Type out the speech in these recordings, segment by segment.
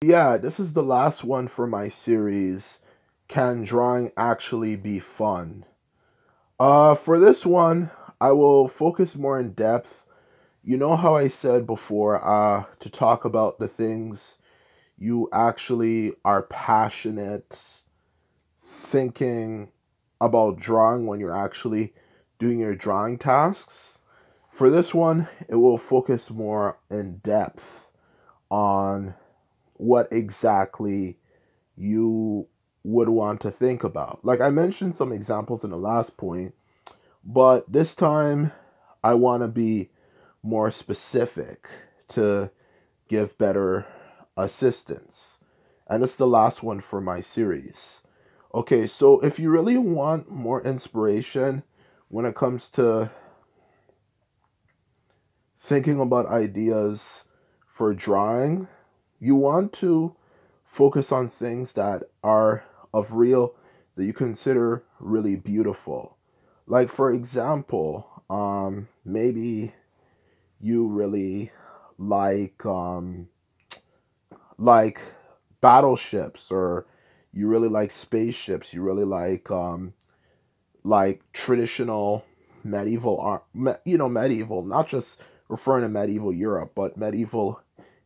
Yeah, this is the last one for my series. Can drawing actually be fun? For this one, I will focus more in depth. You know how I said before, to talk about the things you actually are passionate thinking about drawing when you're actually doing your drawing tasks. For this one, it will focus more in depth on what exactly you would want to think about. Like I mentioned some examples in the last point, but this time I want to be more specific to give better assistance. And it's the last one for my series. Okay, so if you really want more inspiration when it comes to thinking about ideas for drawing, you want to focus on things that are of real that you consider really beautiful. Like for example, maybe you really like like battleships, or you really like spaceships, you really like traditional medieval art, medieval, not just referring to medieval Europe, but medieval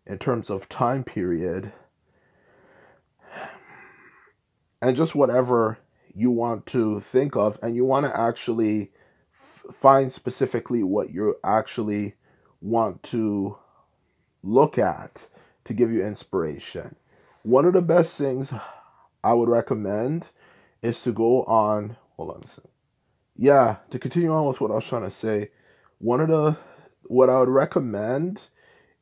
in terms of time period, and just whatever you want to think of, and you want to actually find specifically what you actually want to look at to give you inspiration. One of the best things I would recommend is to go on, hold on a second. Yeah, to continue on with what I was trying to say, one of the, what I would recommend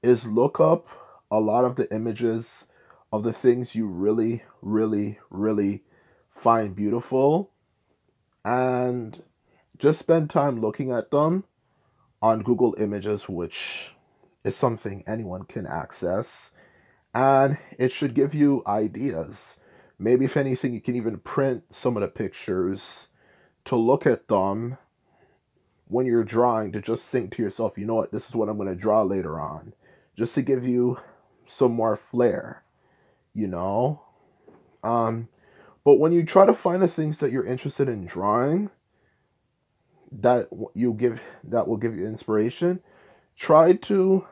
is look up a lot of the images of the things you really, really, really find beautiful, and just spend time looking at them on Google Images, which is something anyone can access, and it should give you ideas. Maybe, if anything, you can even print some of the pictures to look at them when you're drawing, to just think to yourself, you know what, this is what I'm going to draw later on, just to give you some more flair, you know? Um, but when you try to find the things that you're interested in drawing, that will give you inspiration, try to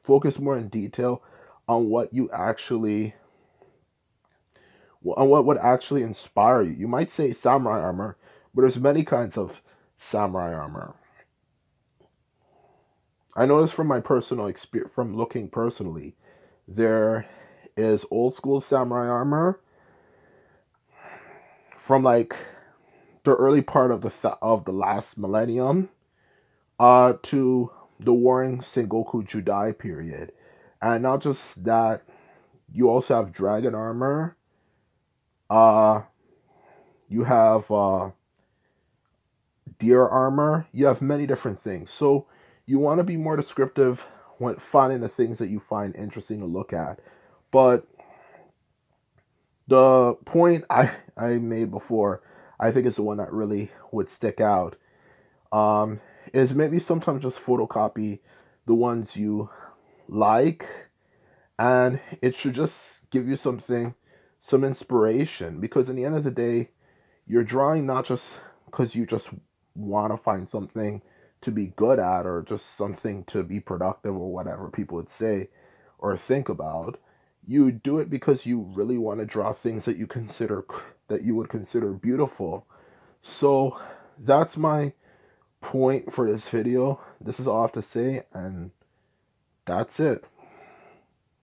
focus more in detail on what you actually on what would actually inspire you. You might say samurai armor, but there's many kinds of samurai armor. I noticed from my personal experience, from looking personally, there is old school samurai armor from like the early part of the last millennium, to the Warring Sengoku Judai period. And not just that, you also have dragon armor. Uh, you have deer armor. You have many different things. So you want to be more descriptive when finding the things that you find interesting to look at. But the point I made before, I think is the one that really would stick out, is maybe sometimes just photocopy the ones you like, and it should just give you some inspiration, because in the end of the day, you're drawing not just because you just want to find something to be good at, or just something to be productive, or whatever people would say or think about. You do it because you really want to draw things that you would consider beautiful. So that's my point for this video. This is all I have to say, and that's it.